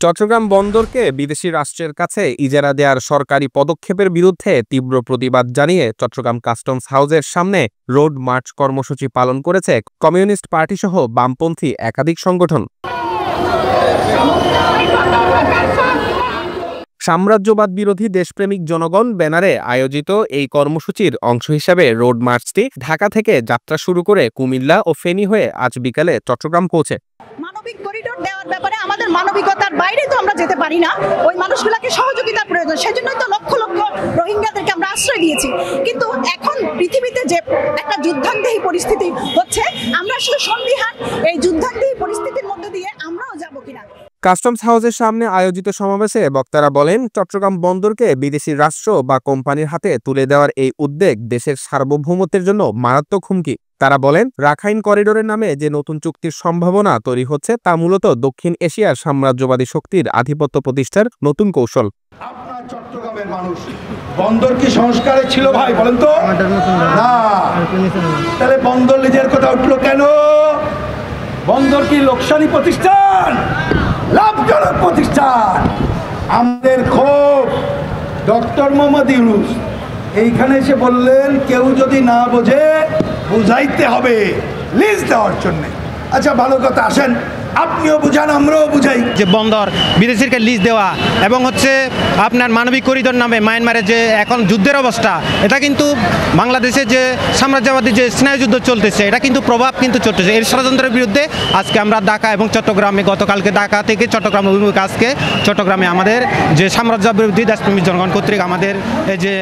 চট্টগ্রাম বন্দরকে বিদেশি রাষ্ট্রের কাছে ইজারা দেওয়ার সরকারি পদক্ষেপের বিরুদ্ধে তীব্র প্রতিবাদ জানিয়ে চট্টগ্রাম কাস্টমস হাউসের সামনে রোড মার্চ কর্মসূচি পালন করেছে কমিউনিস্ট পার্টিসহ বামপন্থী একাধিক সংগঠন। সাম্রাজ্যবাদ বিরোধী দেশপ্রেমিক জনগণ ব্যানারে আয়োজিত এই কর্মসূচির অংশ হিসাবে রোড মার্চটি ঢাকা থেকে যাত্রা শুরু করে কুমিল্লা ও ফেনী হয়ে আজ বিকালে চট্টগ্রাম পৌঁছে। মানবিক করিডোর দেওয়ার ব্যাপারে আমাদের মানবিকতার বাইরে তো আমরা যেতে পারি না, ওই মানুষগুলোকে সহযোগিতার প্রয়োজন, সেজন্যই তো লক্ষ লক্ষ রোহিঙ্গাদেরকে আমরা আশ্রয় দিয়েছি। কিন্তু এখন পৃথিবীতে যে একটা যুদ্ধান্তেহী পরিস্থিতি হচ্ছে, আমরা আসলে সন্দিহান এই যুদ্ধান্তেহী পরিস্থিতির মধ্যে দিয়ে আমরাও যাবো কিনা। কাস্টমস হাউসের সামনে আয়োজিত সমাবেশে বক্তারা বলেন, চট্টগ্রাম বন্দরকে বিদেশি রাষ্ট্র বা কোম্পানির হাতে তুলে দেওয়ার এই উদ্যোগ দেশের সার্বভৌমত্বের জন্য মারাত্মক হুমকি। তারা বলেন, রাখাইন করিডোরের নামে যে নতুন চুক্তির সম্ভাবনা তৈরি হচ্ছে তা মূলত দক্ষিণ এশিয়ার সাম্রাজ্যবাদী শক্তির আধিপত্য প্রতিষ্ঠার নতুন কৌশল। আপনার চট্টগ্রামের মানুষ বন্দর কি সংস্কারে ছিল ভাই বলেন তো? না, তাহলে বন্দর লিজের কথা উঠলো কেন? বন্দর কি লোকসানি প্রতিষ্ঠান, লাভজনক প্রতিষ্ঠান? আমাদের ক্ষোভ ডক্টর মোহাম্মদ ইউনূস এইখানে এসে বললেন, কেউ যদি না বোঝে বুঝাইতে হবে লিজ দেওয়ার জন্য। আচ্ছা ভালো কথা, আসেন আপনিও বুঝান আমরাও বুঝাই। যে বন্দর বিদেশিকে লিজ দেওয়া এবং হচ্ছে আপনার মানবিক করিডোর নামে মায়ানমারে যে এখন যুদ্ধের অবস্থা, এটা কিন্তু বাংলাদেশে যে সাম্রাজ্যবাদী যে স্নায়ুযুদ্ধ চলতেছে, এটা কিন্তু প্রভাব কিন্তু চলতেছে। এর ষড়যন্ত্রের বিরুদ্ধে আজকে আমরা ঢাকা এবং চট্টগ্রামে, গতকালকে ঢাকা থেকে চট্টগ্রাম অভিমুখে আজকে চট্টগ্রামে আমাদের যে সাম্রাজ্য বিরোধী দেশপ্রেমী জনগণ কর্তৃক আমাদের এই যে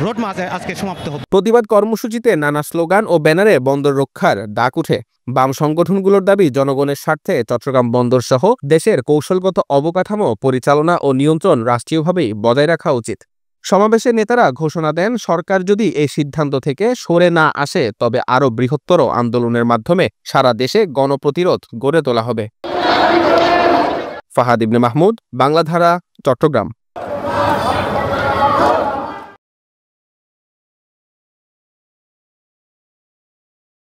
রোড মার্চ আজকে সমাপ্ত হবে। প্রতিবাদ কর্মসূচিতে নানা স্লোগান ও ব্যানারে বন্দর রক্ষার ডাক উঠে। বাম সংগঠনগুলোর দাবি, জনগণের স্বার্থে চট্টগ্রাম বন্দর সহ দেশের কৌশলগত অবকাঠামো পরিচালনা ও নিয়ন্ত্রণ রাষ্ট্রীয়ভাবেই বজায় রাখা উচিত। সমাবেশে নেতারা ঘোষণা দেন, সরকার যদি এই সিদ্ধান্ত থেকে সরে না আসে তবে আরও বৃহত্তর আন্দোলনের মাধ্যমে সারা দেশে গণপ্রতিরোধ গড়ে তোলা হবে। ফাহাদ ইবনে মাহমুদ, বাংলাধারা, চট্টগ্রাম।